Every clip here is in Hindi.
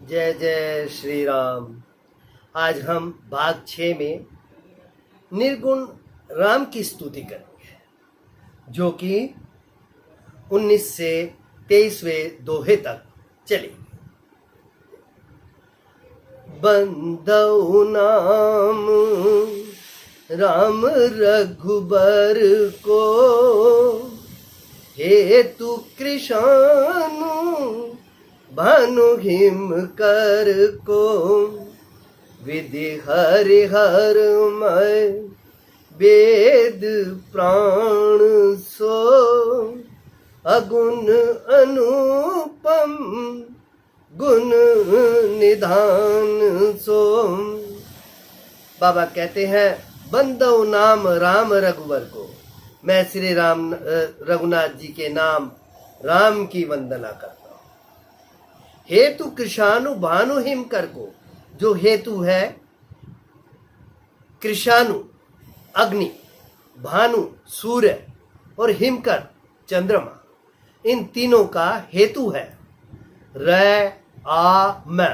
जय जय श्री राम। आज हम भाग 6 में निर्गुण राम की स्तुति करेंगे, जो कि 19 से 23वें दोहे तक चलेगी। बंदौ नाम राम रघुबर को, हेतु कृशानु भानु हिम कर को। विधि हरिहर मय वेद प्राण सो, अगुण अनुपम गुण निधान सो। बाबा कहते हैं, बंदौ नाम राम रघुवर को, मैं श्री राम रघुनाथ जी के नाम राम की वंदना करता हूँ। हेतु कृशानु भानु हिमकर को, जो हेतु है कृशानु अग्नि, भानु सूर्य और हिमकर चंद्रमा, इन तीनों का हेतु है। र आ म,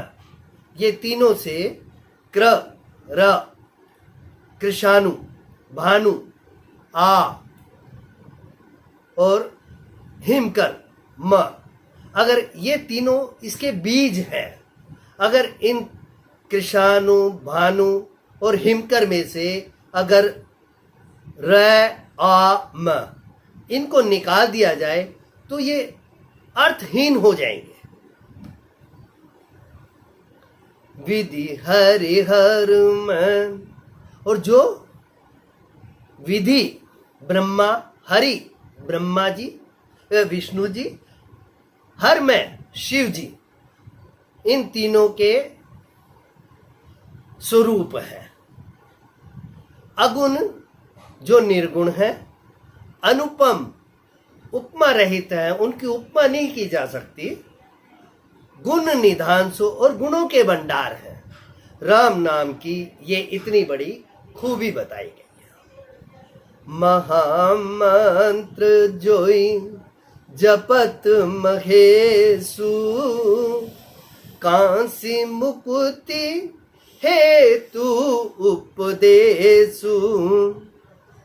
ये तीनों से क्र र, कृशानु भानु आ और हिमकर म, अगर ये तीनों इसके बीज हैं, अगर इन कृशानु भानु और हिमकर में से अगर र आ म इनको निकाल दिया जाए तो ये अर्थहीन हो जाएंगे। विधि हरिहर म, और जो विधि ब्रह्मा, हरि ब्रह्मा जी, विष्णु जी, हर में शिव जी, इन तीनों के स्वरूप है। अगुण जो निर्गुण है, अनुपम उपमा रहित है, उनकी उपमा नहीं की जा सकती। गुण निधान सो, और गुणों के भंडार है। राम नाम की ये इतनी बड़ी खूबी बताई गई है। महामंत्र जोई जपत महेशु, कांसी मुक्ति हेतु उपदेशु।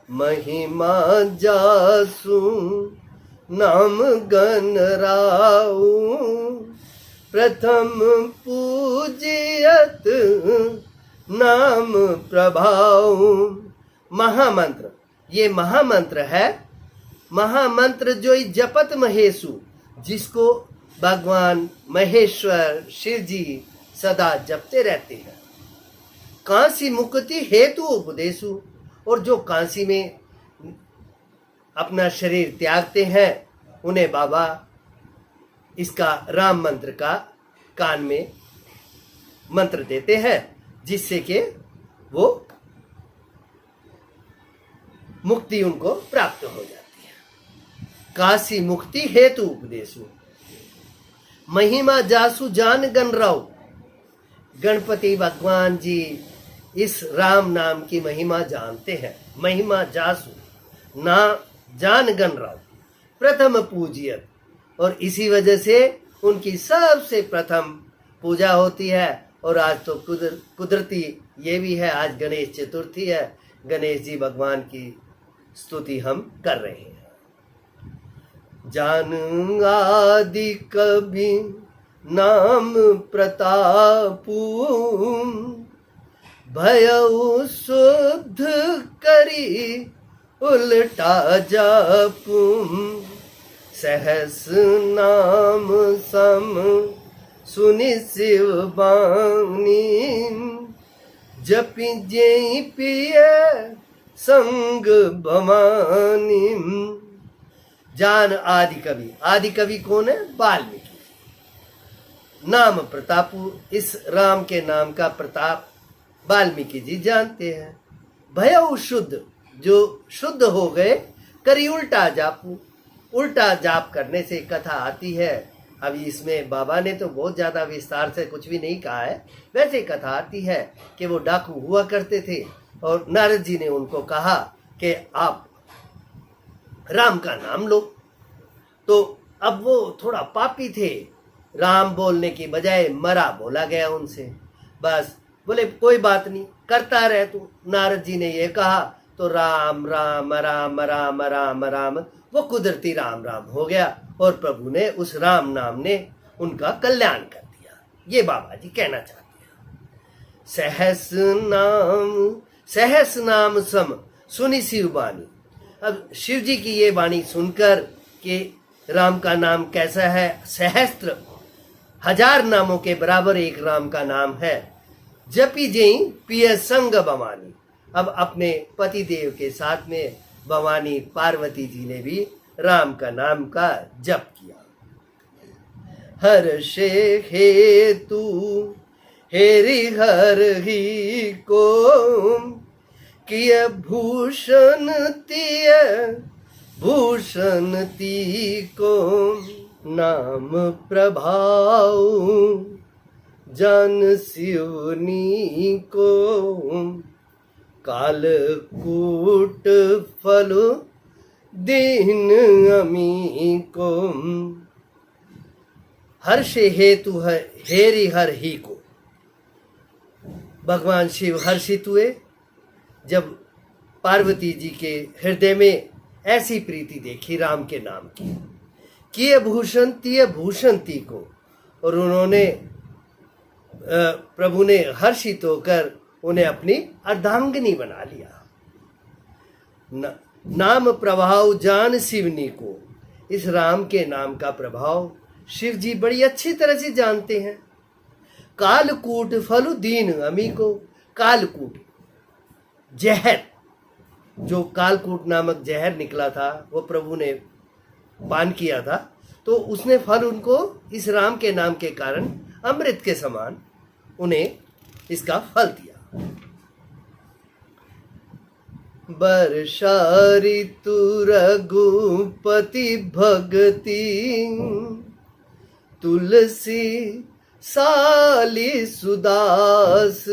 महिमा जासु नाम गण राउ, प्रथम पूजियत नाम प्रभाव। महामंत्र, ये महामंत्र है। महामंत्र जो जपत महेशु, जिसको भगवान महेश्वर शिव जी सदा जपते रहते हैं। कांसी मुक्ति हेतु उपदेशु, और जो कांसी में अपना शरीर त्यागते हैं, उन्हें बाबा इसका राम मंत्र का कान में मंत्र देते हैं, जिससे कि वो मुक्ति उनको प्राप्त हो जाती है। काशी मुक्ति हेतु उपदेशु, महिमा जासु जान गण राव। गणपति भगवान जी इस राम नाम की महिमा जानते हैं। महिमा जासु ना जान गण राव, प्रथम पूजियत, और इसी वजह से उनकी सबसे प्रथम पूजा होती है। और आज तो कुदरती ये भी है, आज गणेश चतुर्थी है, गणेश जी भगवान की स्तुति हम कर रहे हैं। जान आदि कभी नाम प्रतापू, भयउ शुद्ध करी उल्टा जापू। सहस नाम सम सुनि शिव बानी, जपि जय पिय संग भवानी। जान आदि कवि, आदि कवि कौन है? वाल्मीकि। नाम प्रतापु, इस राम के नाम का प्रताप वाल्मीकि जी जानते हैं। भयउ शुद्ध, जो शुद्ध हो गए, करी उल्टा जापू, उल्टा जाप करने से कथा आती है। अभी इसमें बाबा ने तो बहुत ज्यादा विस्तार से कुछ भी नहीं कहा है। वैसे कथा आती है कि वो डाकू हुआ करते थे, और नारद जी ने उनको कहा कि आप राम का नाम लो। तो अब वो थोड़ा पापी थे, राम बोलने की बजाय मरा बोला गया उनसे। बस बोले कोई बात नहीं, करता रहे तू। नारद जी ने ये कहा तो राम राम राम राम राम राम वो कुदरती राम राम हो गया, और प्रभु ने उस राम नाम ने उनका कल्याण कर दिया। ये बाबा जी कहना चाहते हैं। सहस नाम सम सुनी शिव वाणी। अब शिव जी की ये वाणी सुनकर कि राम का नाम कैसा है, सहस्त्र हजार नामों के बराबर एक राम का नाम है। जपी जई पिय संग भवानी। अब अपने पति देव के साथ में भवानी पार्वती जी ने भी राम का नाम का जप किया। हर्षे हेतु हेरि हर ही को किय भूषण ती को। नाम प्रभाव जन शिवनी को कालकूट फल दीन अमी को। हर्ष हेतु हेरि हर ही को। भगवान शिव हर्षित हुए जब पार्वती जी के हृदय में ऐसी प्रीति देखी राम के नाम की। किए भूषंती को, और उन्होंने प्रभु ने हर्षित होकर उन्हें अपनी अर्धांगिनी बना लिया। नाम प्रभाव जान शिवनी को। इस राम के नाम का प्रभाव शिव जी बड़ी अच्छी तरह से जानते हैं। कालकूट फलु दीन अमी को। कालकूट जहर, जो कालकूट नामक जहर निकला था वो प्रभु ने पान किया था, तो उसने फल उनको इस राम के नाम के कारण अमृत के समान उन्हें इसका फल दिया। वर्षा ऋतु रघुपति भगति तुलसी साली सुदास।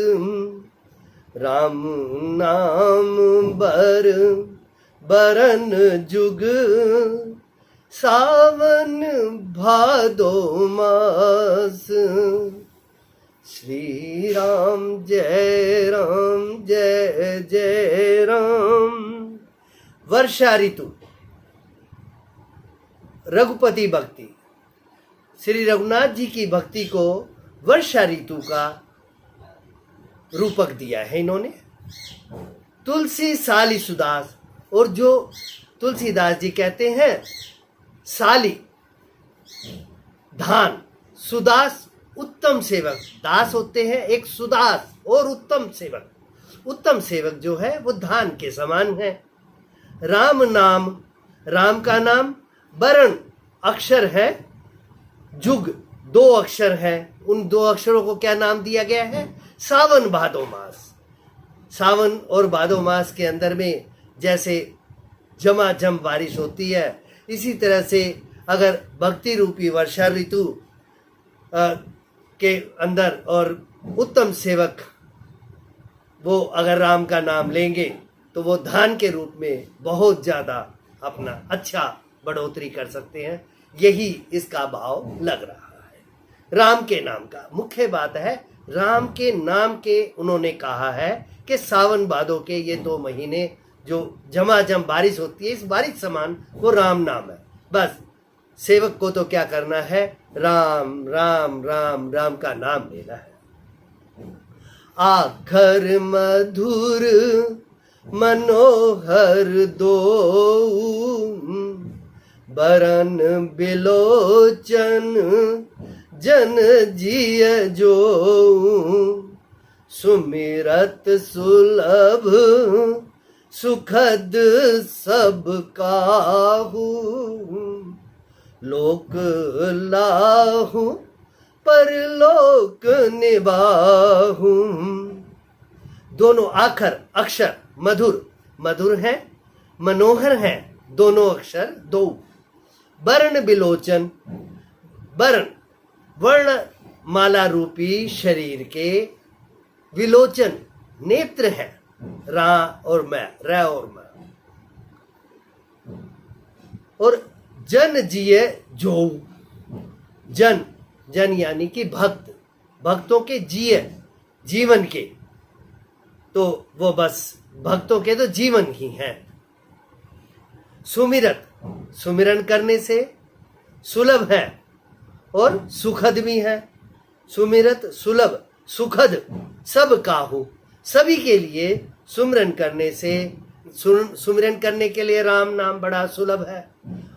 राम नाम बरन जुग सावन भादो मास। श्री राम जय जय राम। वर्षा ऋतु रघुपति भक्ति, श्री रघुनाथ जी की भक्ति को वर्षा ऋतु का रूपक दिया है इन्होंने। तुलसी साली सुदास, और जो तुलसीदास जी कहते हैं साली धान, सुदास उत्तम सेवक। दास होते हैं एक सुदास और उत्तम सेवक। उत्तम सेवक जो है वो धान के समान है। राम नाम, राम का नाम, वरण अक्षर है, जुग दो अक्षर है। उन दो अक्षरों को क्या नाम दिया गया है? सावन भादो मास। सावन और भादो मास के अंदर में जैसे झमाझम बारिश होती है, इसी तरह से अगर भक्ति रूपी वर्षा ऋतु के अंदर और उत्तम सेवक वो अगर राम का नाम लेंगे तो वो धान के रूप में बहुत ज़्यादा अपना अच्छा बढ़ोतरी कर सकते हैं। यही इसका भाव लग रहा है। राम के नाम का मुख्य बात है, राम के नाम के उन्होंने कहा है कि सावन भादो के ये 2 महीने जो झमाझम बारिश होती है, इस बारिश समान वो राम नाम है। बस सेवक को तो क्या करना है? राम राम राम राम का नाम लेना है। आखर मधुर मनोहर दो बरन बिलोचन जन जिय जो सुमिरत सुलभ सुखद सब काहू लोक लाहू परलोक निबाहू। दोनों आखर अक्षर मधुर, मधुर हैं, मनोहर हैं, दोनों अक्षर 2। वर्ण बिलोचन, वर्ण वर्ण माला रूपी शरीर के विलोचन नेत्र हैं, रा और मैं, रा और मैं। और जन जिये जो, जन जन यानी कि भक्त, भक्तों के जीवन के, तो वो बस भक्तों के तो जीवन ही हैं। सुमिरत, सुमिरन करने से सुलभ है और सुखद भी है। सुमिरत सुलभ सुखद सब काहू, सभी के लिए सुमिरन करने से, सुमिरन करने के लिए राम नाम बड़ा सुलभ है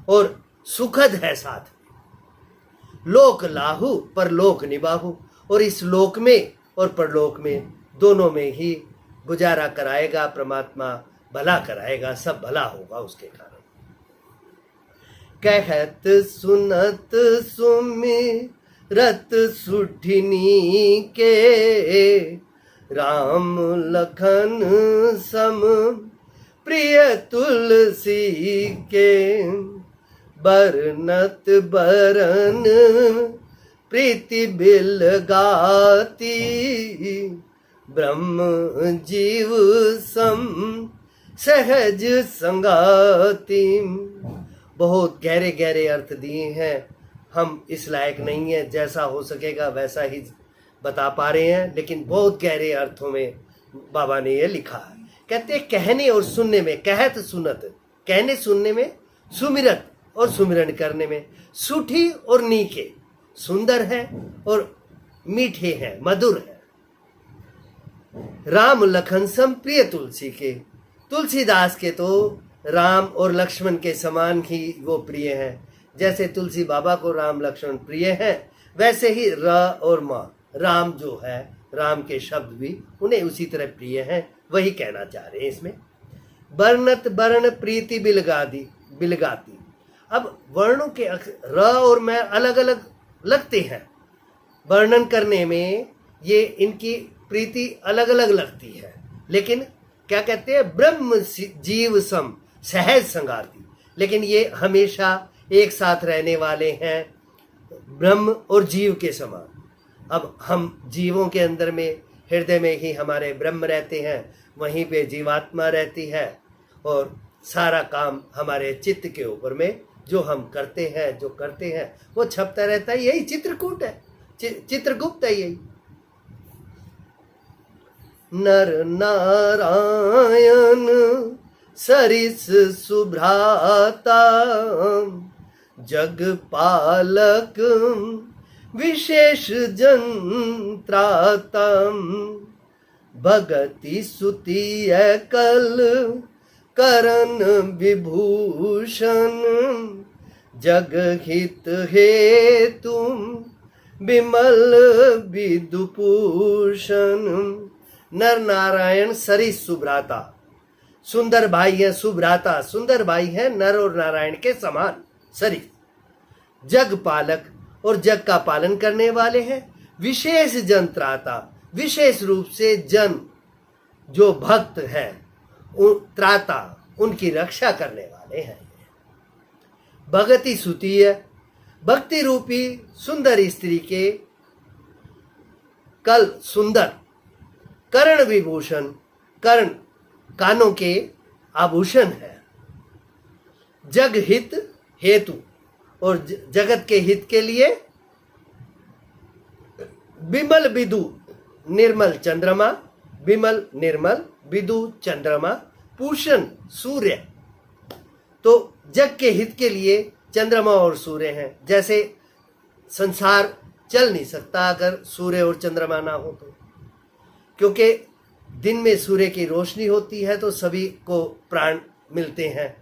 और सुखद है साथ। लोक लाहू परलोक निबाहू, और इस लोक में और परलोक में दोनों में ही गुजारा कराएगा परमात्मा, भला कराएगा, सब भला होगा उसके कारण। कहत सुनत सुमिरत सुठिनी के, राम लखन सम प्रिय तुलसी के, बरनत बरन प्रीति बिल गाती, ब्रह्म जीव सम सहज संगाती। बहुत गहरे गहरे अर्थ दिए हैं, हम इस लायक नहीं है, जैसा हो सकेगा वैसा ही बता पा रहे हैं, लेकिन बहुत गहरे अर्थों में बाबा ने ये लिखा है। कहते कहने और सुनने में, कहत सुनत, कहने सुनने में, सुमिरत और सुमिरन करने में, सुठी और नीके, सुंदर है और मीठे हैं, मधुर है। राम लखन सम प्रिय तुलसी के, तुलसीदास के तो राम और लक्ष्मण के समान ही वो प्रिय हैं। जैसे तुलसी बाबा को राम लक्ष्मण प्रिय हैं, वैसे ही र और माँ, राम जो है, राम के शब्द भी उन्हें उसी तरह प्रिय हैं, वही कहना चाह रहे हैं इसमें। वर्णत वर्ण प्रीति बिलगाती। अब वर्णों के र और मैं अलग अलग लगते हैं, वर्णन करने में ये इनकी प्रीति अलग अलग लगती है, लेकिन क्या कहते हैं, ब्रह्म जीव सम सहज संगाती, लेकिन ये हमेशा एक साथ रहने वाले हैं, ब्रह्म और जीव के समान। अब हम जीवों के अंदर में, हृदय में ही हमारे ब्रह्म रहते हैं, वहीं पे जीवात्मा रहती है, और सारा काम हमारे चित्त के ऊपर में जो हम करते हैं, जो करते हैं वो छपता रहता है। यही चित्रकूट है, चित्रगुप्त है यही। नर नारायण सरिस सुभ्राता, जग पालक विशेष जन त्राता, भगति सुति कल करण विभूषण, जग हित हेतु विमल विदुभूषण। नर नारायण सरिस सुभ्राता, सुंदर भाई है, सुभ्राता सुंदर भाई है, नर और नारायण के समान सरिस। जग पालक, और जग का पालन करने वाले हैं। विशेष जन त्राता, विशेष रूप से जन जो भक्त हैं, त्राता उनकी रक्षा करने वाले हैं। भगति सुतीय, भक्ति रूपी सुंदर स्त्री के कल सुंदर, कर्ण विभूषण, कर्ण कानों के आभूषण है। जग हित हेतु, और जगत के हित के लिए विमल विदु, निर्मल चंद्रमा, विमल निर्मल, विदु चंद्रमा, पूषण सूर्य। तो जग के हित के लिए चंद्रमा और सूर्य हैं। जैसे संसार चल नहीं सकता अगर सूर्य और चंद्रमा ना हो तो, क्योंकि दिन में सूर्य की रोशनी होती है तो सभी को प्राण मिलते हैं,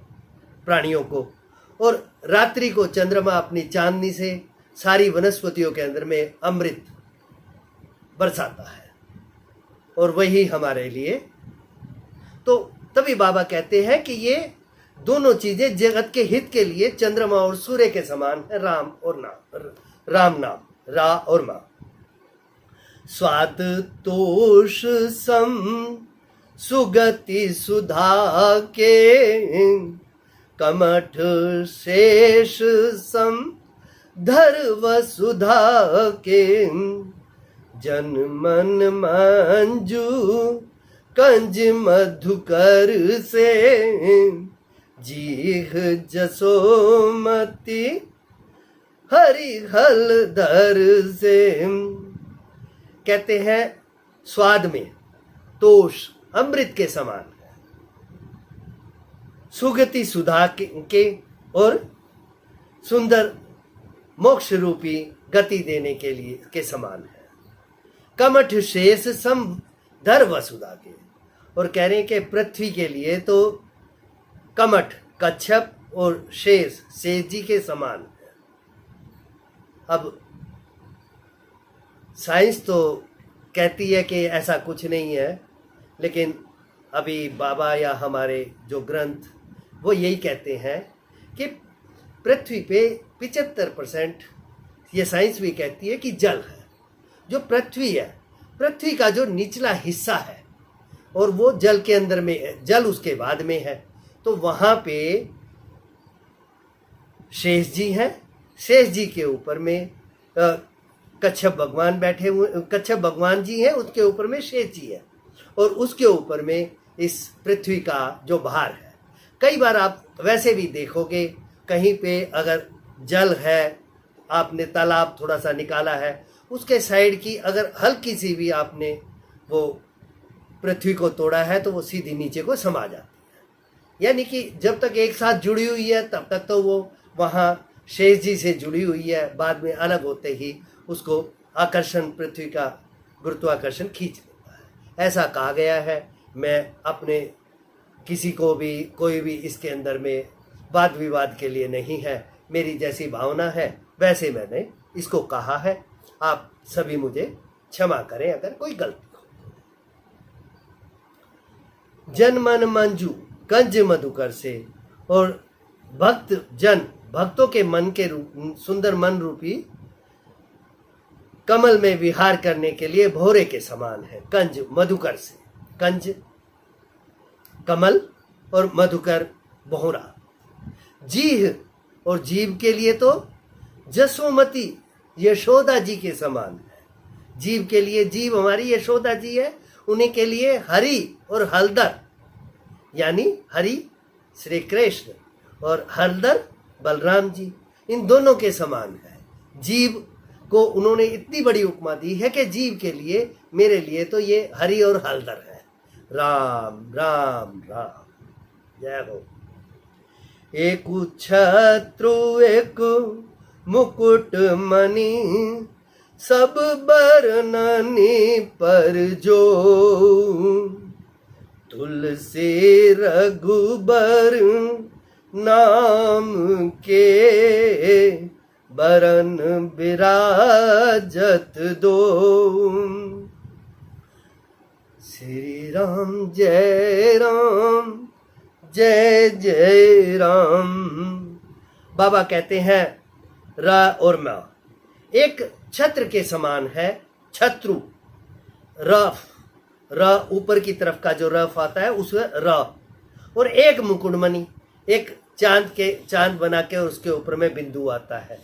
प्राणियों को, और रात्रि को चंद्रमा अपनी चांदनी से सारी वनस्पतियों के अंदर में अमृत बरसाता है, और वही हमारे लिए। तो तभी बाबा कहते हैं कि ये दोनों चीजें जगत के हित के लिए चंद्रमा और सूर्य के समान है, राम और नाम, राम नाम, रा और मा। स्वाद तोष सम सुगति सुधा के, कमठ शेष सम धर वसुधा के, जन मन मंजू कंज मधुकर से, जीह जसोमती हरि हलदर से। कहते हैं स्वाद में तोष अमृत के समान है, सुगति सुधा के और सुंदर मोक्ष रूपी गति देने के लिए के समान है। कमठ शेष सम धर वसुधा के, और कह रहे हैं कि पृथ्वी के लिए तो कमठ कच्छप और शेष जी के समान है। अब साइंस तो कहती है कि ऐसा कुछ नहीं है, लेकिन अभी बाबा या हमारे जो ग्रंथ वो यही कहते हैं कि पृथ्वी पे 75%, ये साइंस भी कहती है कि जल है। जो पृथ्वी है, पृथ्वी का जो निचला हिस्सा है और वो जल के अंदर में है, जल उसके बाद में है। तो वहाँ पे शेष जी हैं, शेष जी के ऊपर में कच्छप भगवान बैठे हुए, कच्छप भगवान जी हैं, उसके ऊपर में शेष जी है और उसके ऊपर में इस पृथ्वी का जो भार है। कई बार आप वैसे भी देखोगे कहीं पे अगर जल है, आपने तालाब थोड़ा सा निकाला है, उसके साइड की अगर हल्की सी भी आपने वो पृथ्वी को तोड़ा है तो वो सीधी नीचे को समा जाती है। यानी कि जब तक एक साथ जुड़ी हुई है तब तक तो वो वहाँ शेष जी से जुड़ी हुई है, बाद में अलग होते ही उसको आकर्षण, पृथ्वी का गुरुत्वाकर्षण खींच लेता है। ऐसा कहा गया है। मैं अपने किसी को भी कोई भी इसके अंदर में वाद विवाद के लिए नहीं है, मेरी जैसी भावना है वैसे मैंने इसको कहा है। आप सभी मुझे क्षमा करें अगर कोई गलती हो। जन मन मंजू कंज मधुकर से, और भक्त जन भक्तों के मन के रूप सुंदर मन रूपी कमल में विहार करने के लिए भोरे के समान है। कंज मधुकर से, कंज कमल और मधुकर भोरा। जीह और जीव के लिए तो जसोमती यशोदा जी के समान है। जीव के लिए, जीव हमारी यशोदा जी है, उन्हीं के लिए हरि और हलदर, यानी हरि श्री कृष्ण और हलदर बलराम जी, इन दोनों के समान है। जीव को उन्होंने इतनी बड़ी उपमा दी है कि जीव के लिए, मेरे लिए तो ये हरि और हलदर है। राम राम राम, जय हो। एक छत्रु एक मुकुट मणि, सब बरननी पर जो, तुलसी रघुबर नाम के, बरन विराजत दो। श्री राम जय राम, जय जय राम। बाबा कहते हैं र और म एक छत्र के समान है। छत्रु र ऊपर की तरफ का जो रफ आता है उसमें र, और एक मुकुटमणि, एक चांद बना के उसके ऊपर में बिंदु आता है।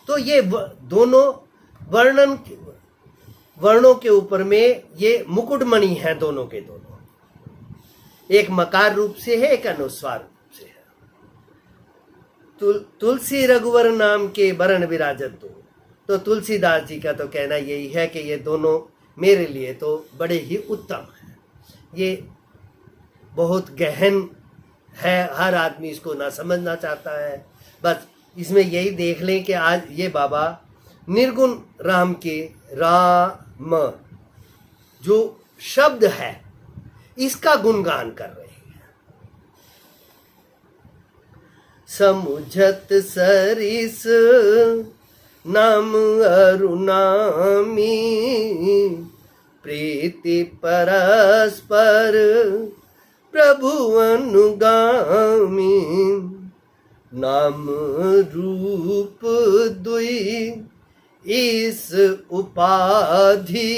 तो ये दोनों वर्णों के ऊपर में ये मुकुटमणि हैं, दोनों के दोनों, एक मकार रूप से है, एक अनुस्वार रूप से है। तुलसी रघुवर नाम के बरन विराजत दो। तो तुलसीदास जी का तो कहना यही है कि ये दोनों मेरे लिए तो बड़े ही उत्तम हैं। ये बहुत गहन है, हर आदमी इसको ना समझना चाहता है। बस इसमें यही देख लें कि आज ये बाबा निर्गुण राम के राम जो शब्द है इसका गुणगान कर रहे हैं। समुझत सरिस नाम अरुणामी, प्रीति परस्पर प्रभु अनुगामी, नाम रूप दुई इस उपाधि,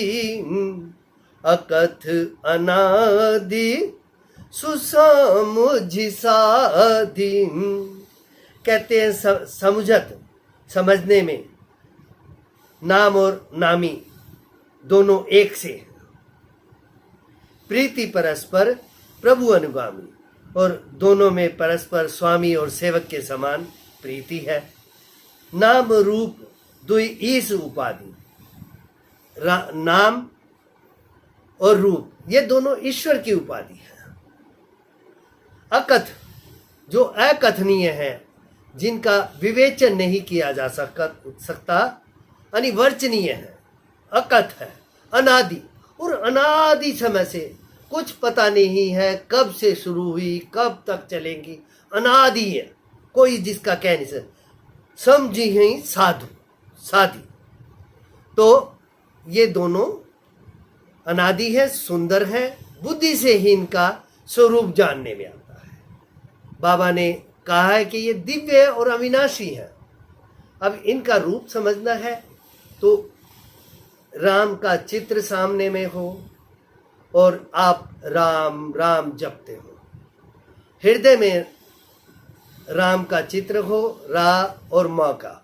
अकथ अनादि सुसमुझ साधि। कहते हैं समुझत, समझने में, नाम और नामी दोनों एक से, प्रीति परस्पर प्रभु अनुगामी, और दोनों में परस्पर स्वामी और सेवक के समान प्रीति है। नाम रूप दुई ईस उपाधि, नाम और रूप, ये दोनों ईश्वर की उपाधि है। अकथ, जो अकथनीय है, जिनका विवेचन नहीं किया जा सकता, अनिवर्चनीय है, अकथ है, अनादि, और अनादि समय से कुछ पता नहीं है कब से शुरू हुई, कब तक चलेंगी, अनादि है, कोई जिसका कह नहीं सकता। समझी है साधु, साधी, तो ये दोनों अनादि है, सुंदर है, बुद्धि से ही इनका स्वरूप जानने में आता है। बाबा ने कहा है कि ये दिव्य और अविनाशी है। अब इनका रूप समझना है तो राम का चित्र सामने में हो और आप राम राम जपते हो, हृदय में राम का चित्र हो, रा और म का,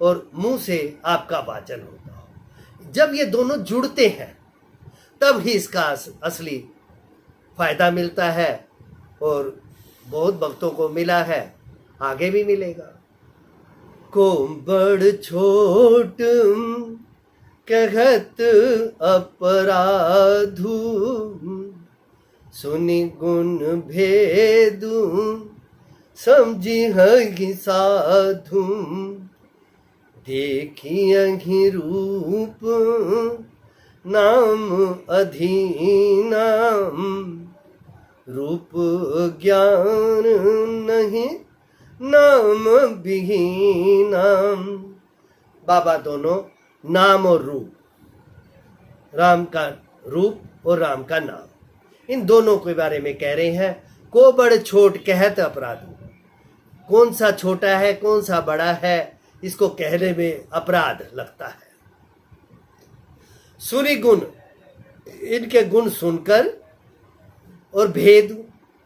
और मुंह से आपका वाचन होता हो। जब ये दोनों जुड़ते हैं तब ही इसका असली फायदा मिलता है, और बहुत भक्तों को मिला है, आगे भी मिलेगा। को बड़ छोट कहत अपराधु, सुनि गुण भेदु, समझी हहि साधु, देखियहि रूप नाम अधीनाम, रूप ज्ञान नहीं नाम विहीनाम। बाबा दोनों नाम और रूप, राम का रूप और राम का नाम, इन दोनों के बारे में कह रहे हैं। को बड़ छोट कहत अपराध, कौन सा छोटा है कौन सा बड़ा है, इसको कहने में अपराध लगता है। सुनि गुण, इनके गुण सुनकर, और भेद,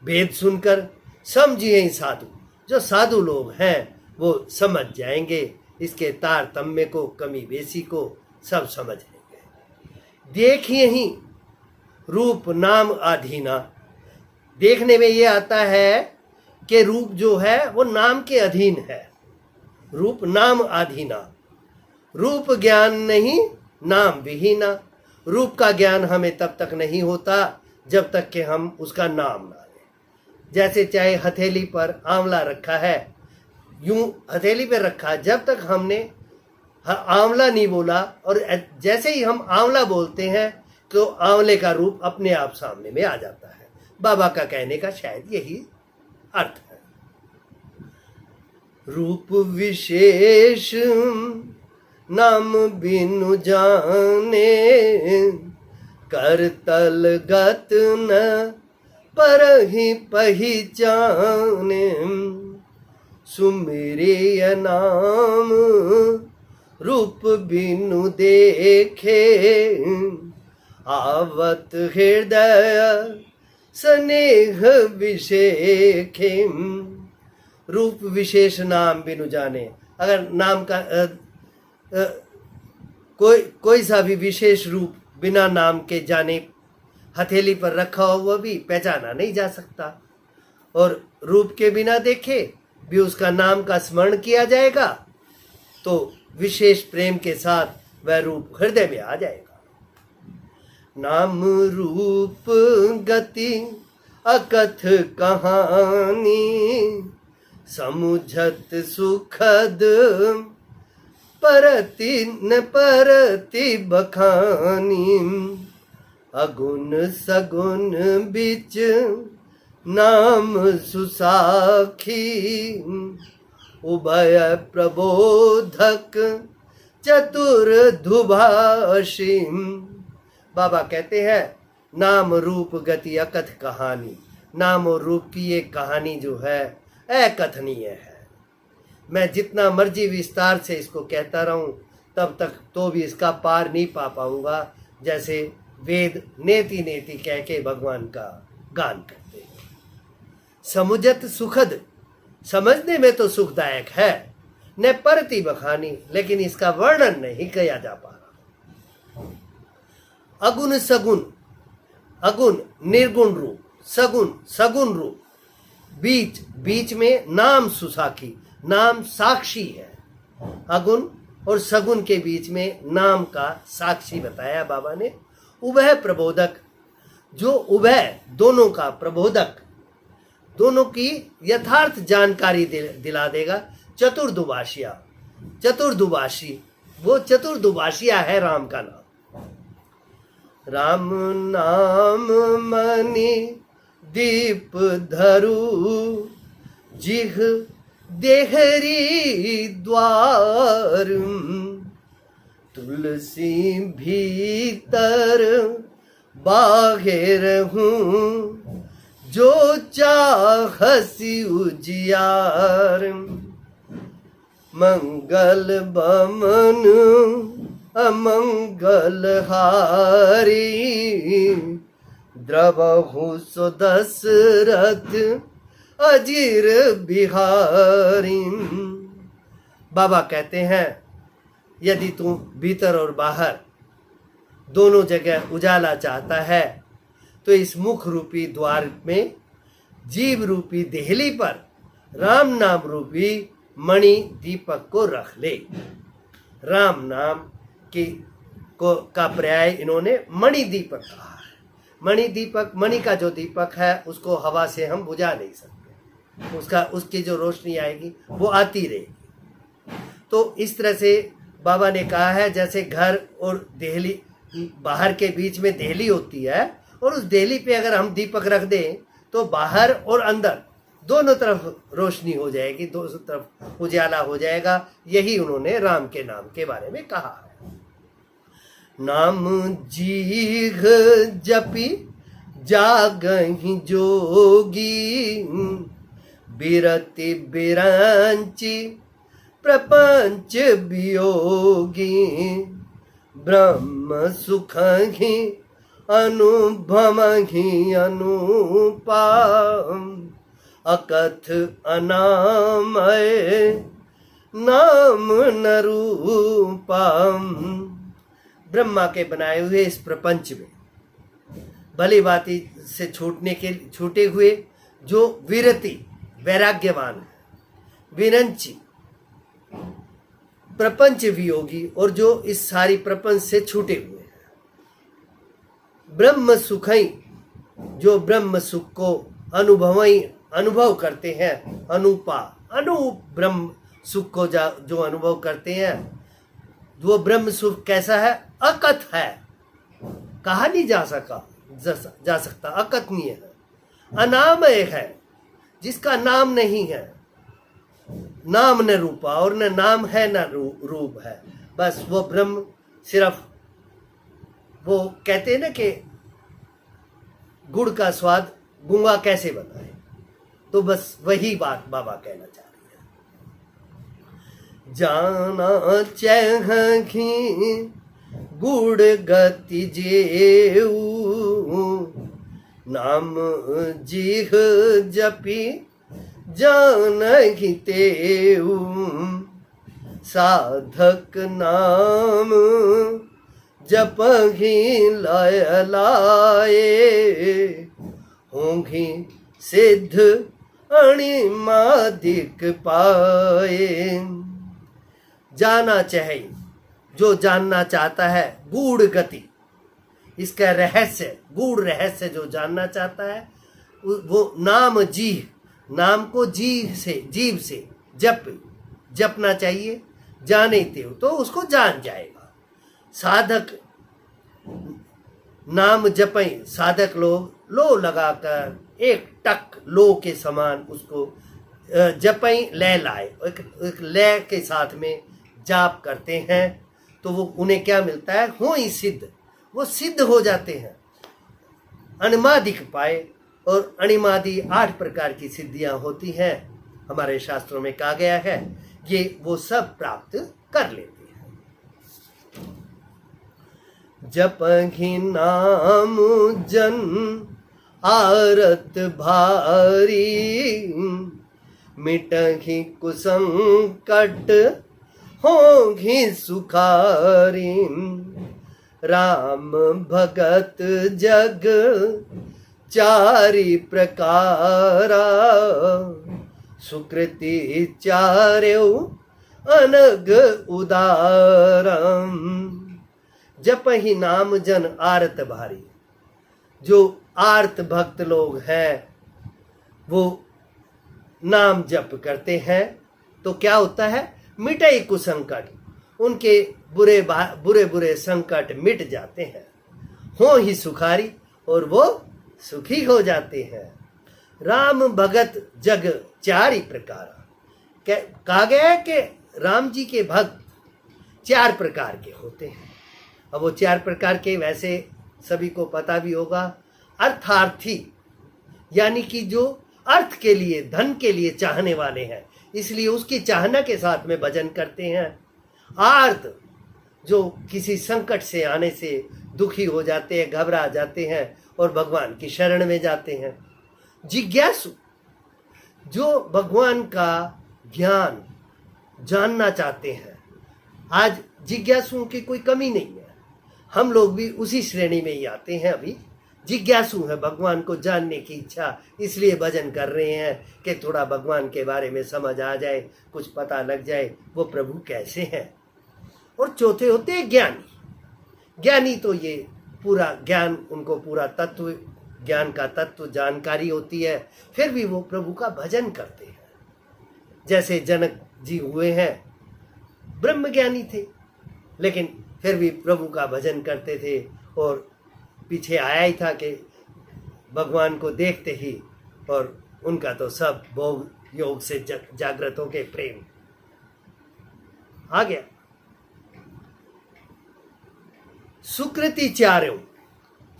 भेद सुनकर, समझिए साधु, जो साधु लोग हैं वो समझ जाएंगे, इसके तारतम्य को, कमी बेसी को सब समझ लेंगे। देखिए ही रूप नाम अधीना, देखने में ये आता है कि रूप जो है वो नाम के अधीन है, रूप नाम अधीना, रूप ज्ञान नहीं नाम विहीना। रूप का ज्ञान हमें तब तक नहीं होता जब तक कि हम उसका नाम ना लें। जैसे चाहे हथेली पर आंवला रखा है, यूं हथेली पे रखा, जब तक हमने आंवला नहीं बोला, और जैसे ही हम आंवला बोलते हैं तो आंवले का रूप अपने आप सामने में आ जाता है। बाबा का कहने का शायद यही अर्थ है। रूप विशेष नाम बिनु जाने, करतल गत न परहि पहिचाने, सुमिरिय नाम रूप बिनु देखे, आवत हृदय स्नेह विशेखे। रूप विशेष नाम बिनु जाने, अगर नाम का कोई सा भी विशेष रूप बिना नाम के जाने हथेली पर रखा हो, वह भी पहचाना नहीं जा सकता। और रूप के बिना देखे भी उसका नाम का स्मरण किया जाएगा तो विशेष प्रेम के साथ वह रूप हृदय में आ जाएगा। नाम रूप गति अकथ कहानी, समुझत सुखद परति न परति बखानी, अगुण सगुण बिच नाम सुसाखी, उभय प्रबोधक चतुर दुभाषी। बाबा कहते हैं नाम रूप गति अकथ कहानी, नाम और रूप की ये कहानी जो है अकथनीय है। मैं जितना मर्जी विस्तार से इसको कहता रहूं तब तक तो भी इसका पार नहीं पा पाऊंगा। जैसे वेद नेति नेति कह के भगवान का गान करते हैं। समुझत सुखद, समझने में तो सुखदायक है, न परति बखानी, लेकिन इसका वर्णन नहीं किया जा पा रहा। अगुण सगुण, अगुण निर्गुण रूप, सगुण सगुण रूप, बीच बीच में नाम सुसाखी, नाम साक्षी है। अगुण और सगुन के बीच में नाम का साक्षी बताया बाबा ने। उभय प्रबोधक, जो उभय दोनों का प्रबोधक, दोनों की यथार्थ जानकारी दिला देगा। चतुर्दुभाषिया, चतुर्दुभाषी, वो चतुर्दुभाषिया है राम का नाम। राम नाम मणि दीप धरु, जिह देहरी द्वार, तुलसी भीतर बाहिर हूँ, जो चाहसी उजियार, मंगल बमन अमंगल हारी, द्रवहु सो दशरथ अजीर बिहारी। बाबा कहते हैं यदि तू भीतर और बाहर दोनों जगह उजाला चाहता है तो इस मुख रूपी द्वार में जीव रूपी देहली पर राम नाम रूपी मणि दीपक को रख ले। राम नाम का पर्याय इन्होंने मणि दीपक कहा है। मणि दीपक, मणि का जो दीपक है उसको हवा से हम बुझा नहीं सकते, उसकी जो रोशनी आएगी वो आती रहेगी। तो इस तरह से बाबा ने कहा है जैसे घर और देहली, बाहर के बीच में देहली होती है और उस देहली पे अगर हम दीपक रख दें तो बाहर और अंदर दोनों तरफ रोशनी हो जाएगी, दोनों तरफ उजाला हो जाएगा। यही उन्होंने राम के नाम के बारे में कहा है। नाम जीघ जपी जागहि जोगी, बिरति बिरंची प्रपंच वियोगी, ब्रह्म सुखहि अनुभवहि अनुपा, अकथ अनामय नाम न रूपम। ब्रह्मा के बनाए हुए इस प्रपंच में भली बाती से छूटे हुए जो विरति वैराग्यवान है, विरंची प्रपंच वियोगी, और जो इस सारी प्रपंच से छूटे हुए हैं, ब्रह्म सुखई, जो ब्रह्म सुख को अनुभव करते हैं, अनुपा, अनूप ब्रह्म सुख को जो अनुभव करते हैं, वो ब्रह्म सुख कैसा है? अकथ है, कहा नहीं जा सकता, अकथनीय है, अनामय है, जिसका नाम नहीं है, नाम न रूपा, और न नाम है न रूप है, बस वो ब्रह्म सिर्फ, वो कहते हैं ना कि गुड़ का स्वाद गूंगा कैसे बताए, तो बस वही बात बाबा कहना चाह रही है। जाना चहखी गुड़ गति जेऊ, नाम जीह जपी जानहि तेऊ, साधक नाम जपहि लय लाए, होंगी सिद्ध अणिमादिक पाए। जाना चाहिए, जो जानना चाहता है गूढ़ गति, इसका रहस्य, गूढ़ रहस्य जो जानना चाहता है, वो नाम जीह, नाम को जीव से जपना चाहिए, जाने ते तो उसको जान जाएगा। साधक नाम जपई, साधक लोग लो लगाकर एक टक लो के समान उसको जपई लय लाए, एक लय के साथ में जाप करते हैं तो वो उन्हें क्या मिलता है? हो ही सिद्ध, वो सिद्ध हो जाते हैं। अणिमादिक पाए, और अणिमादि 8 प्रकार की सिद्धियां होती हैं, हमारे शास्त्रों में कहा गया है, ये वो सब प्राप्त कर लेते हैं। जपहि नाम जन आरत भारी, मिटहि कुसंकट होंघि सुखारी, राम भगत जग चारि प्रकारा, सुकृति चार्यो अनग उदारम। जपहि नाम जन आरत भारी। जो आर्त भक्त लोग हैं वो नाम जप करते हैं तो क्या होता है, मिटे कुसंकट, उनके बुरे बुरे संकट मिट जाते हैं। हो ही सुखारी, और वो सुखी हो जाते हैं। राम भगत जग चारि प्रकार। कहा गया है कि राम जी के भक्त 4 प्रकार के होते हैं। अब वो 4 प्रकार के वैसे सभी को पता भी होगा। अर्थार्थी, यानी कि जो अर्थ के लिए, धन के लिए चाहने वाले हैं, इसलिए उसकी चाहना के साथ में भजन करते हैं। आर्त, जो किसी संकट से आने से दुखी हो जाते हैं, घबरा जाते हैं और भगवान की शरण में जाते हैं। जिज्ञासु, जो भगवान का ज्ञान जानना चाहते हैं। आज जिज्ञासुओं की कोई कमी नहीं है, हम लोग भी उसी श्रेणी में ही आते हैं। अभी जिज्ञासु है, भगवान को जानने की इच्छा, इसलिए भजन कर रहे हैं कि थोड़ा भगवान के बारे में समझ आ जाए, कुछ पता लग जाए वो प्रभु कैसे हैं। और चौथे होते हैं ज्ञानी। ज्ञानी तो ये पूरा ज्ञान, उनको पूरा तत्व, ज्ञान का तत्व जानकारी होती है, फिर भी वो प्रभु का भजन करते हैं। जैसे जनक जी हुए हैं, ब्रह्म ज्ञानी थे, लेकिन फिर भी प्रभु का भजन करते थे। और पीछे आया ही था कि भगवान को देखते ही, और उनका तो सब भोग योग से जागृत हो के प्रेम आ गया। सुकृति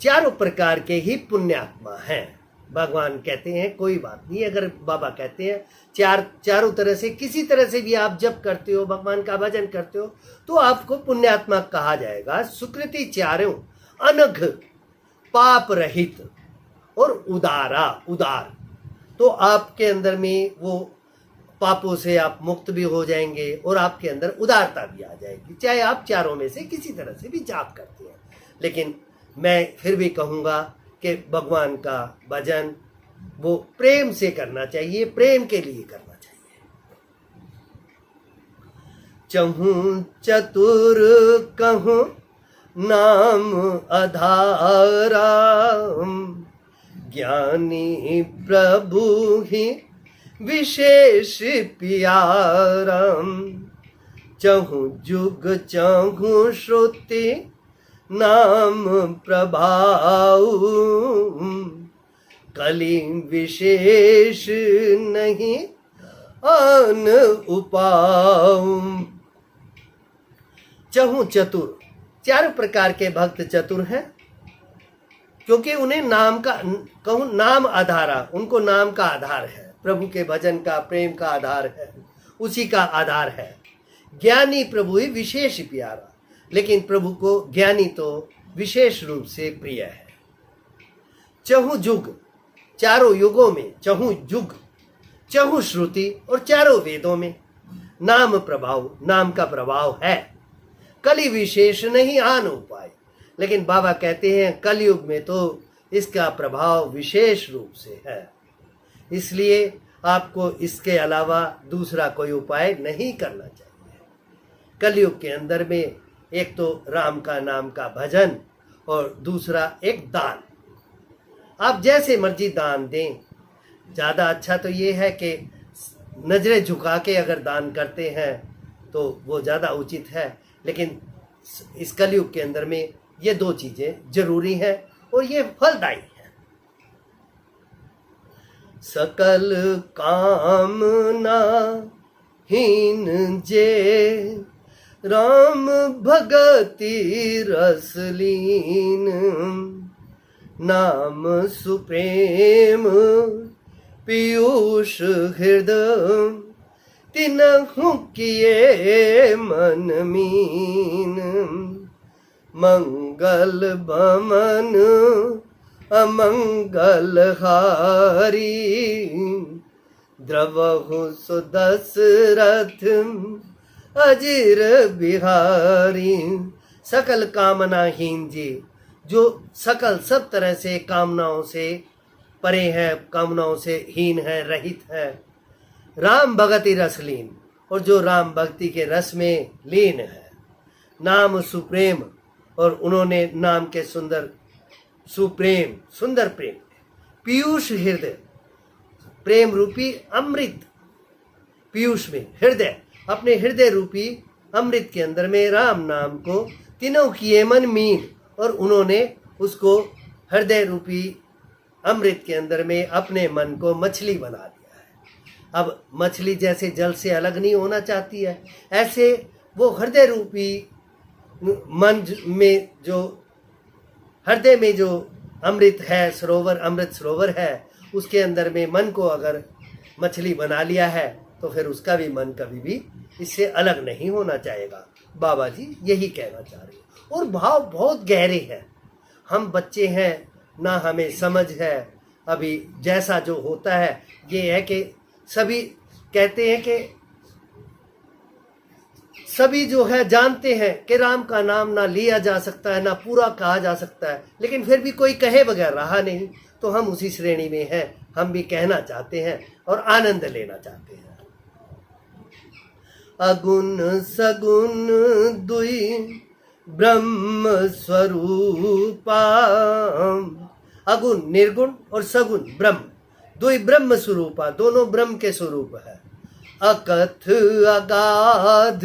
चारों प्रकार के ही पुण्यात्मा हैं। भगवान कहते हैं कोई बात नहीं, अगर बाबा कहते हैं चारों तरह से, किसी तरह से भी आप जप करते हो, भगवान का भजन करते हो, तो आपको पुण्यात्मा कहा जाएगा। सुकृति चारों, अनघ, पाप रहित और उदार, तो आपके अंदर में वो पापों से आप मुक्त भी हो जाएंगे और आपके अंदर उदारता भी आ जाएगी, चाहे आप चारों में से किसी तरह से भी जाप करते हैं। लेकिन मैं फिर भी कहूँगा कि भगवान का भजन वो प्रेम से करना चाहिए, प्रेम के लिए करना चाहिए। चहूं चतुर कहूं नाम आधारा, ज्ञानी प्रभु ही विशेष प्यारा। चहूं जुग चहूं श्रुति नाम प्रभाव, कली विशेष नहीं आन उपाऊ। चहूं चतुर, 4 प्रकार के भक्त चतुर हैं, क्योंकि उन्हें नाम का, कहूं नाम आधारा, उनको नाम का आधार है, प्रभु के भजन का, प्रेम का आधार है, उसी का आधार है। ज्ञानी प्रभु ही विशेष प्यारा, लेकिन प्रभु को ज्ञानी तो विशेष रूप से प्रिय है। चहु जुग, चारों युगों में, चहु जुग, चहु श्रुति और चारों वेदों में नाम प्रभाव, नाम का प्रभाव है। कली विशेष नहीं आन उपाय, लेकिन बाबा कहते हैं कलयुग में तो इसका प्रभाव विशेष रूप से है, इसलिए आपको इसके अलावा दूसरा कोई उपाय नहीं करना चाहिए। कलयुग के अंदर में एक तो राम का नाम का भजन और दूसरा एक दान। आप जैसे मर्जी दान दें, ज़्यादा अच्छा तो ये है कि नजरें झुका के अगर दान करते हैं तो वो ज़्यादा उचित है। लेकिन इस कलयुग के अंदर में ये 2 चीज़ें जरूरी हैं और ये फलदायी है। सकल कामना हीन जे राम भगति रसलीन, नाम सुप्रेम पीयूष हृदय, तिनहु किए मन मीन। मंगल बमन अमंगल हारी, द्रवहु सुदशरथ अजीर बिहारी। सकल कामनाहीन जी, जो सकल सब तरह से कामनाओं से परे है, कामनाओं से हीन है, रहित है। राम भगति रसलीन, और जो राम भक्ति के रस में लीन है। नाम सुप्रेम, और उन्होंने नाम के सुंदर सुप्रेम सुंदर प्रेम, पीयूष हृदय, प्रेम रूपी अमृत पीयूष में हृदय, अपने हृदय रूपी अमृत के अंदर में राम नाम को तीनों किए मन मीन, और उन्होंने उसको हृदय रूपी अमृत के अंदर में अपने मन को मछली बना दिया है। अब मछली जैसे जल से अलग नहीं होना चाहती है, ऐसे वो हृदय रूपी मन में, जो हृदय में जो अमृत है, सरोवर, अमृत सरोवर है, उसके अंदर में मन को अगर मछली बना लिया है तो फिर उसका भी मन कभी भी इससे अलग नहीं होना चाहेगा। बाबा जी यही कहना चाह रहे हैं। और भाव बहुत गहरे हैं। हम बच्चे हैं, ना हमें समझ है अभी। जैसा जो होता है ये है कि सभी कहते हैं कि सभी जो है जानते हैं कि राम का नाम ना लिया जा सकता है, ना पूरा कहा जा सकता है, लेकिन फिर भी कोई कहे बगैर रहा नहीं, तो हम उसी श्रेणी में हैं। हम भी कहना चाहते हैं और आनंद लेना चाहते हैं। अगुण सगुण दुई ब्रह्म स्वरूपा, अगुण निर्गुण और सगुण ब्रह्म, दुई ब्रह्म स्वरूपा, दोनों ब्रह्म के स्वरूप है। अकथ अगाध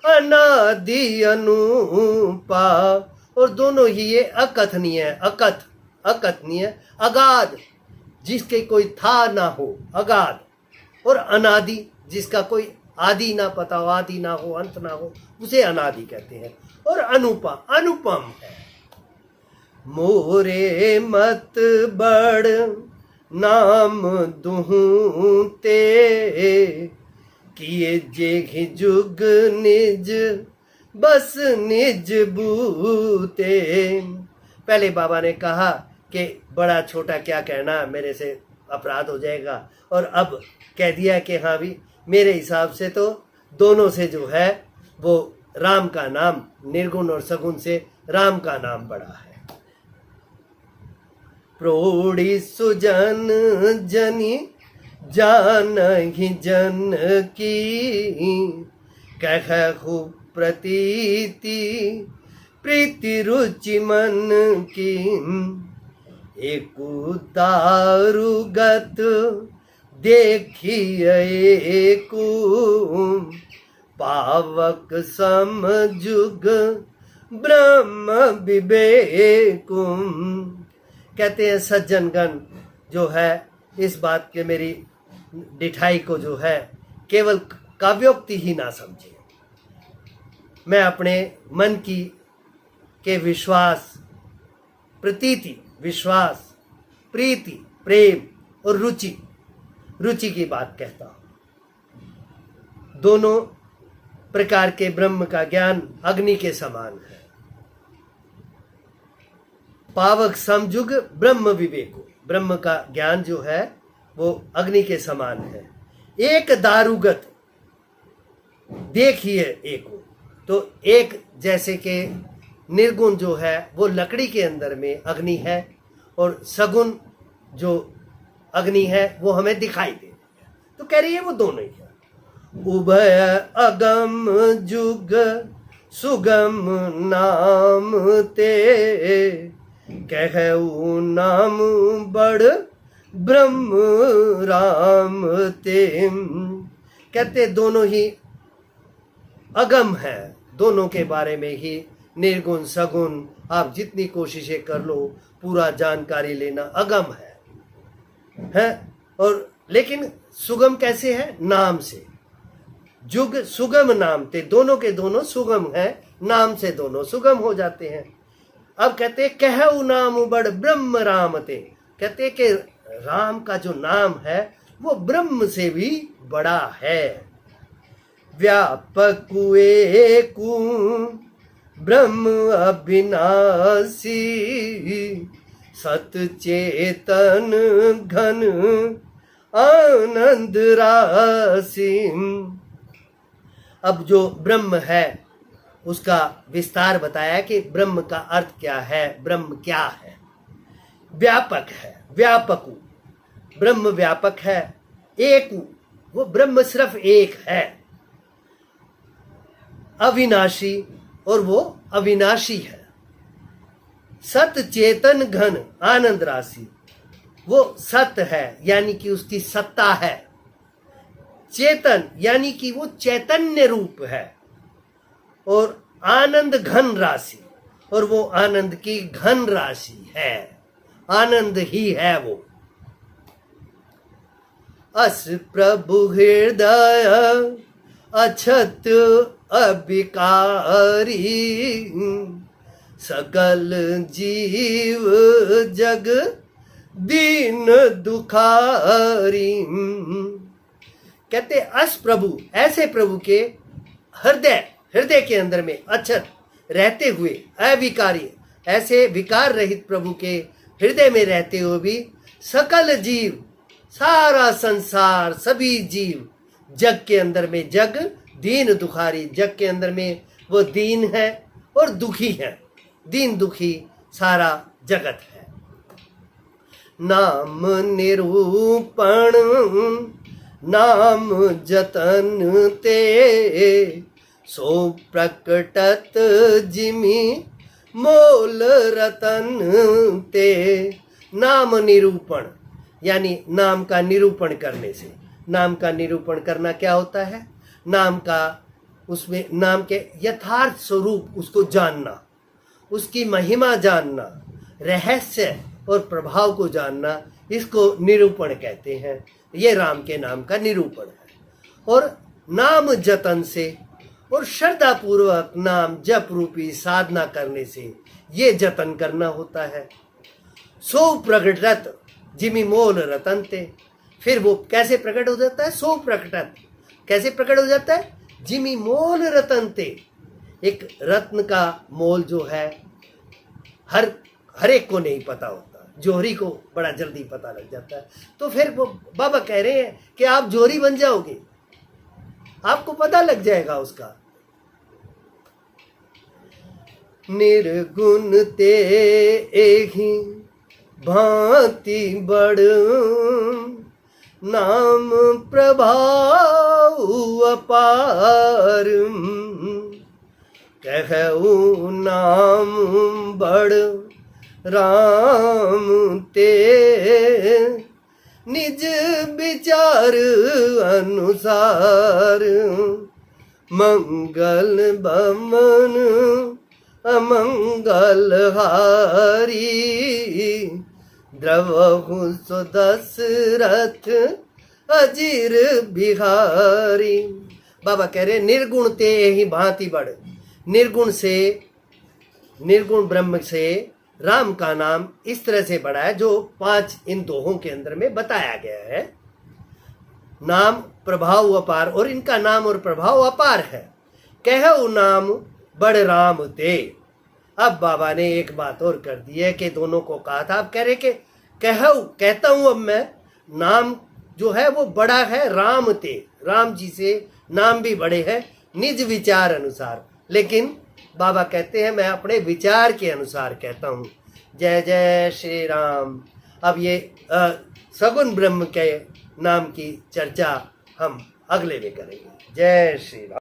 अनादि अनुपा, और दोनों ही ये अकथनीय है। अकथनीय, अगाध जिसके कोई था ना हो, अगाध, और अनादि जिसका कोई आदि ना पता हो, आदि ना हो, अंत ना हो, उसे अनादि कहते हैं। और अनुपा, अनुपम है। मोरे मत बड़ नाम दुहूं ते, किए जेघि जुग निज बस निज बूते। पहले बाबा ने कहा कि बड़ा छोटा क्या कहना, मेरे से अपराध हो जाएगा, और अब कह दिया कि हाँ भी मेरे हिसाब से तो दोनों से जो है वो राम का नाम, निर्गुण और सगुण से राम का नाम बड़ा है। प्रोढ़ी सुजन जनी जानहि जन की, कहु प्रतीति प्रीति रुचि मन की। एकु दारुगत देखिए एकु, पावक समजुग ब्रह्म विवेकु। कहते हैं सज्जनगण जो है इस बात के मेरी डिठाई को जो है केवल काव्योक्ति ही ना समझे। मैं अपने मन की के विश्वास, प्रतीति विश्वास, प्रीति प्रेम और रुचि रुचि की बात कहता हूं। दोनों प्रकार के ब्रह्म का ज्ञान अग्नि के समान है। पावक समजुग ब्रह्म विवेको, ब्रह्म का ज्ञान जो है वो अग्नि के समान है। एक दारुगत देखिए एको, तो एक जैसे कि निर्गुण जो है वो लकड़ी के अंदर में अग्नि है, और सगुण जो अग्नि है वो हमें दिखाई दे रही है। तो कह रही है वो दोनों ही है। उभय अगम जुग सुगम नाम ते, कहु नाम बड़ ब्रह्म राम ते। कहते दोनों ही अगम है, दोनों के बारे में ही निर्गुण सगुण आप जितनी कोशिशें कर लो पूरा जानकारी लेना अगम है। और लेकिन सुगम कैसे है? नाम से। जुग सुगम नाम ते, दोनों के दोनों सुगम है, नाम से दोनों सुगम हो जाते हैं। अब कहते कहु नाम बड़ ब्रह्म राम ते, कहते कि राम का जो नाम है वो ब्रह्म से भी बड़ा है। व्यापक एकु ब्रह्म अविनाशी, सत चेतन घन आनंद राशि। अब जो ब्रह्म है उसका विस्तार बताया कि ब्रह्म का अर्थ क्या है, ब्रह्म क्या है। व्यापक है, व्यापकु, ब्रह्म व्यापक है। एकु वो ब्रह्म सिर्फ एक है, अविनाशी, और वो अविनाशी है। सत चेतन घन आनंद राशि, वो सत है यानी कि उसकी सत्ता है। चेतन यानी कि वो चैतन्य रूप है। और आनंद घन राशि, और वो आनंद की घन राशि है, आनंद ही है वो। अस प्रभु हृदय अछत अविकारी, सकल जीव जग दीन दुखारी। कहते अस प्रभु, ऐसे प्रभु के हृदय के अंदर में अछत रहते हुए, अविकारी, ऐसे विकार रहित प्रभु के हृदय में रहते हुए भी सकल जीव, सारा संसार, सभी जीव जग के अंदर में, जग दीन दुखारी, जग के अंदर में वो दीन है और दुखी है, दीन दुखी सारा जगत है। नाम निरूपण नाम जतन ते, सो प्रकटत जिमि मोल रतन ते। नाम निरूपण यानी नाम का निरूपण करने से। नाम का निरूपण करना क्या होता है? नाम का, उसमें नाम के यथार्थ स्वरूप उसको जानना, उसकी महिमा जानना, रहस्य और प्रभाव को जानना, इसको निरूपण कहते हैं। ये राम के नाम का निरूपण है। और नाम जतन से और श्रद्धा पूर्वक नाम जप रूपी साधना करने से ये जतन करना होता है। सो प्रकटत जिमि मोल रतन ते, फिर वो कैसे प्रकट हो जाता है? सो प्रकटत, कैसे प्रकट हो जाता है? जिमि मोल रतन ते, एक रत्न का मोल जो है हर एक को नहीं पता होता, जोहरी को बड़ा जल्दी पता लग जाता है। तो फिर वो बाबा कह रहे हैं कि आप जोहरी बन जाओगे, आपको पता लग जाएगा उसका। निर्गुण ते एहि भांति बड़, नाम प्रभाव अपार, कहऊ नाम बड़ राम ते, निज विचार अनुसार, मंगल बमन अमंगल हारी, द्रवहु सो दशरथ अजीर बिहारी। बाबा कह रहे निर्गुण ते ही भांति बढ़, निर्गुण से, निर्गुण ब्रह्म से राम का नाम इस तरह से बढ़ा है जो 5 इन दोहों के अंदर में बताया गया है। नाम प्रभाव अपार, और इनका नाम और प्रभाव अपार है। कहऊ नाम बड़ राम ते। अब बाबा ने एक बात और कर दी है कि दोनों को कहा था, अब कह रहे कि कहऊ, कहता हूं अब मैं, नाम जो है वो बड़ा है राम ते, राम जी से नाम भी बड़े हैं निज विचार अनुसार। लेकिन बाबा कहते हैं मैं अपने विचार के अनुसार कहता हूँ। जय जय श्री राम। अब ये सगुण ब्रह्म के नाम की चर्चा हम अगले में करेंगे। जय श्री राम।